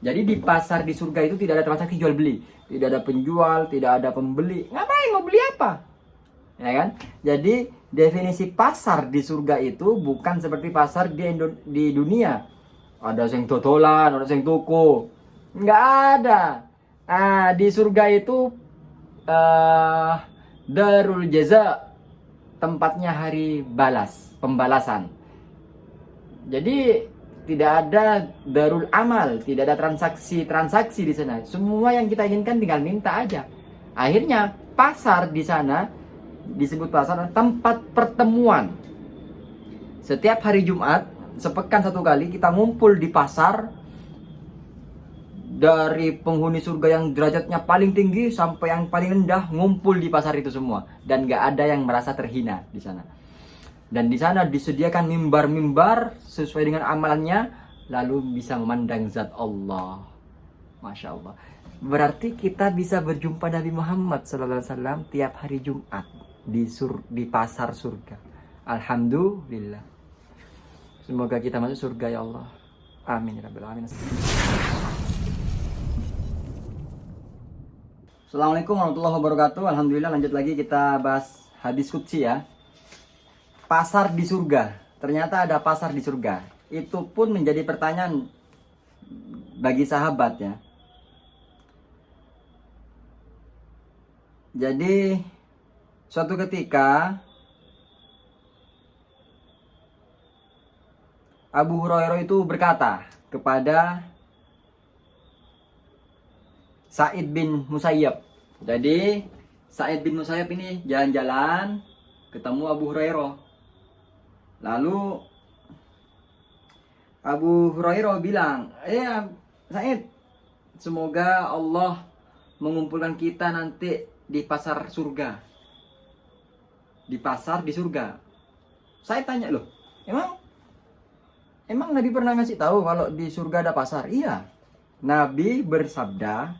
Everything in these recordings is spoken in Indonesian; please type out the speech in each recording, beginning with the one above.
Jadi di pasar di surga itu tidak ada transaksi jual beli, tidak ada penjual, tidak ada pembeli. Ngapain mau beli apa? Ya kan? Jadi definisi pasar di surga itu bukan seperti pasar di dunia. Ada yang totolan, ada yang toko. Nggak ada. Di surga itu eh darul jaza, tempatnya hari balas, pembalasan. Jadi tidak ada darul amal, tidak ada transaksi di sana. Semua yang kita inginkan tinggal minta aja. Akhirnya pasar di sana disebut pasar tempat pertemuan. Setiap hari Jumat, sepekan satu kali kita ngumpul di pasar, dari penghuni surga yang derajatnya paling tinggi sampai yang paling rendah ngumpul di pasar itu semua, dan gak ada yang merasa terhina di sana. Dan di sana disediakan mimbar-mimbar sesuai dengan amalannya, lalu bisa memandang zat Allah. Masya Allah. Berarti kita bisa berjumpa Nabi Muhammad SAW tiap hari Jumat di pasar surga. Alhamdulillah. Semoga kita masuk surga ya Allah. Amin ya rabbal alamin. Assalamualaikum warahmatullahi wabarakatuh. Alhamdulillah, lanjut lagi kita bahas hadis qudsi ya. Pasar di surga. Ternyata ada pasar di surga. Itu pun menjadi pertanyaan bagi sahabat ya. Jadi suatu ketika Abu Hurairah itu berkata kepada Sa'id bin Musayyab. Jadi Sa'id bin Musayyab ini jalan-jalan ketemu Abu Hurairah. Lalu Abu Hurairah bilang, Sa'id, semoga Allah mengumpulkan kita nanti di pasar surga. Di pasar di surga. Saya tanya, loh, emang Nabi pernah ngasih tahu kalau di surga ada pasar? Iya. Nabi bersabda,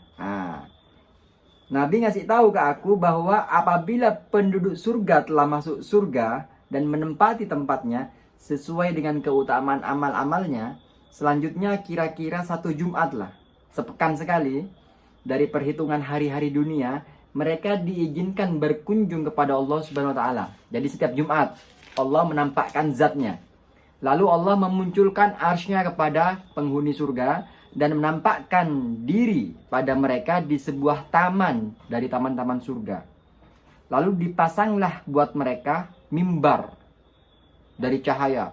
Nabi ngasih tahu ke aku bahwa apabila penduduk surga telah masuk surga dan menempati tempatnya sesuai dengan keutamaan amal-amalnya, selanjutnya kira-kira 1 Jumat lah, sepekan sekali dari perhitungan hari-hari dunia, mereka diizinkan berkunjung kepada Allah Subhanahu wa taala. Jadi setiap Jumat Allah menampakkan zatnya. Lalu Allah memunculkan arsy-Nya kepada penghuni surga dan menampakkan diri pada mereka di sebuah taman dari taman-taman surga. Lalu dipasanglah buat mereka mimbar dari cahaya,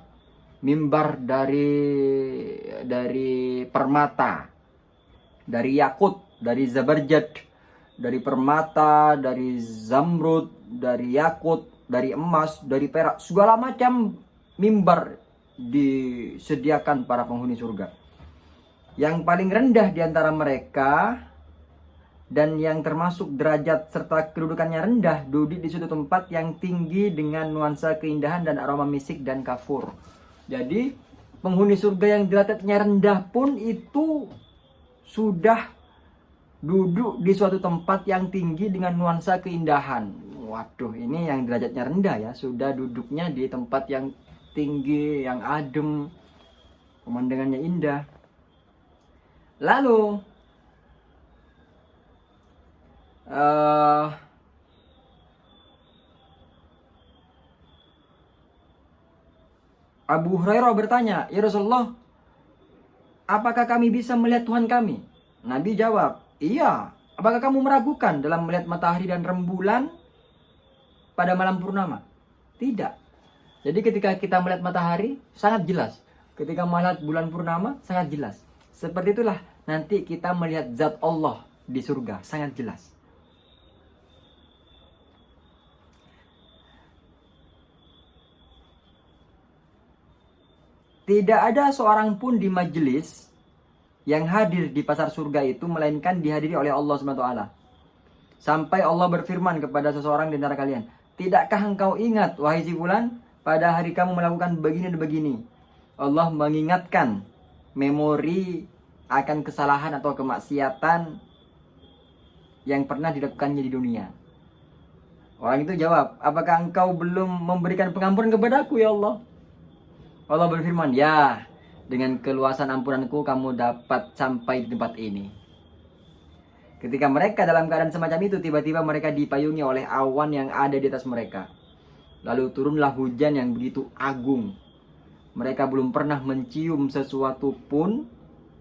mimbar dari permata, dari yakut, dari zabarjad, dari permata, dari zamrud, dari yakut, dari emas, dari perak, segala macam mimbar disediakan para penghuni surga. Yang paling rendah di antara mereka dan yang termasuk derajat serta kedudukannya rendah duduk di suatu tempat yang tinggi dengan nuansa keindahan dan aroma misik dan kafur. Jadi penghuni surga yang derajatnya rendah pun itu sudah duduk di suatu tempat yang tinggi dengan nuansa keindahan. Waduh, ini yang derajatnya rendah ya, sudah duduknya di tempat yang tinggi, yang adem, pemandangannya indah. Lalu Abu Hurairah bertanya, "Ya Rasulullah, apakah kami bisa melihat Tuhan kami?" Nabi jawab, "Iya. Apakah kamu meragukan dalam melihat matahari dan rembulan pada malam purnama?" Tidak. Jadi ketika kita melihat matahari sangat jelas. Ketika melihat bulan purnama sangat jelas. Seperti itulah nanti kita melihat zat Allah di surga, sangat jelas. Tidak ada seorang pun di majelis yang hadir di pasar surga itu melainkan dihadiri oleh Allah SWT. Sampai Allah berfirman kepada seseorang di antara kalian, "Tidakkah engkau ingat, wahai si fulan, pada hari kamu melakukan begini dan begini?" Allah mengingatkan memori akan kesalahan atau kemaksiatan yang pernah dilakukannya di dunia. Orang itu jawab, "Apakah engkau belum memberikan pengampunan kepadaku ya Allah?" Allah berfirman, "Ya, dengan keluasan ampunanku kamu dapat sampai di tempat ini. Ketika mereka dalam keadaan semacam itu, tiba-tiba mereka dipayungi oleh awan yang ada di atas mereka. Lalu turunlah hujan yang begitu agung. Mereka belum pernah mencium sesuatu pun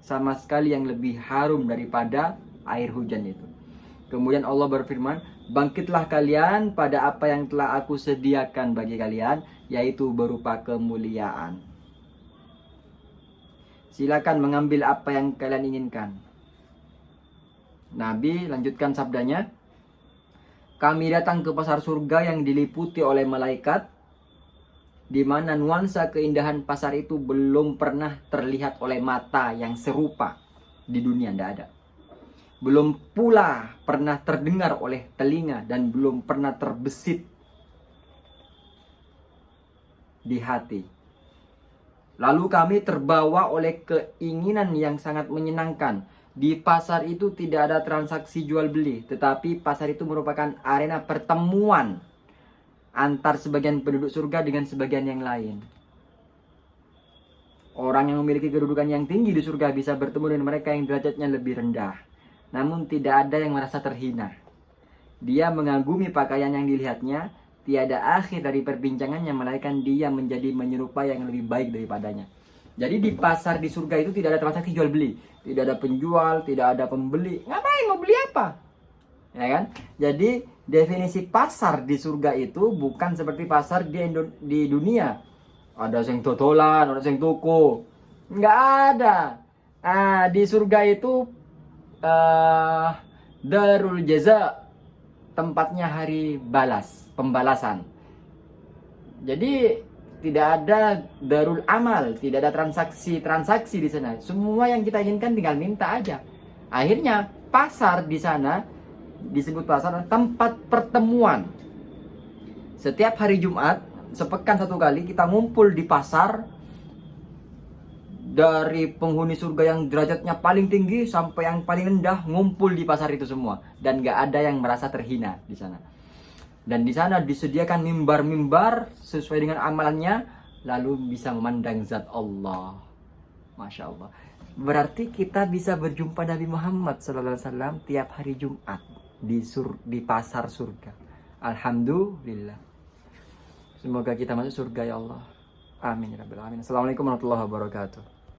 sama sekali yang lebih harum daripada air hujan itu. Kemudian Allah berfirman, bangkitlah kalian pada apa yang telah aku sediakan bagi kalian, yaitu berupa kemuliaan. Silakan mengambil apa yang kalian inginkan. Nabi lanjutkan sabdanya, kami datang ke pasar surga yang diliputi oleh malaikat, di mana nuansa keindahan pasar itu belum pernah terlihat oleh mata yang serupa di dunia, tidak ada. Belum pula pernah terdengar oleh telinga dan belum pernah terbesit di hati. Lalu kami terbawa oleh keinginan yang sangat menyenangkan. Di pasar itu tidak ada transaksi jual beli, tetapi pasar itu merupakan arena pertemuan antar sebagian penduduk surga dengan sebagian yang lain. Orang yang memiliki kedudukan yang tinggi di surga bisa bertemu dengan mereka yang derajatnya lebih rendah. Namun tidak ada yang merasa terhina. Dia mengagumi pakaian yang dilihatnya. Tiada akhir dari perbincangannya melainkan dia menjadi menyerupai yang lebih baik daripadanya. Jadi di pasar di surga itu tidak ada transaksi jual beli, tidak ada penjual, tidak ada pembeli. Ngapain mau beli apa? Ya kan? Jadi definisi pasar di surga itu bukan seperti pasar di dunia. Ada yang totolan, ada yang toko. Nggak ada. Di surga itu darul jaza, tempatnya hari balas, pembalasan. Jadi tidak ada darul amal, tidak ada transaksi di sana. Semua yang kita inginkan tinggal minta aja. Akhirnya pasar di sana disebut pasar, tempat pertemuan. Setiap hari Jumat, sepekan satu kali kita ngumpul di pasar. Dari penghuni surga yang derajatnya paling tinggi sampai yang paling rendah ngumpul di pasar itu semua, dan gak ada yang merasa terhina di sana. Dan di sana disediakan mimbar-mimbar sesuai dengan amalannya, lalu bisa memandang zat Allah. Masya Allah. Berarti kita bisa berjumpa Nabi Muhammad SAW tiap hari Jumat di pasar surga. Alhamdulillah. Semoga kita masuk surga ya Allah. Amin ya rabbal alamin. Assalamualaikum warahmatullahi wabarakatuh.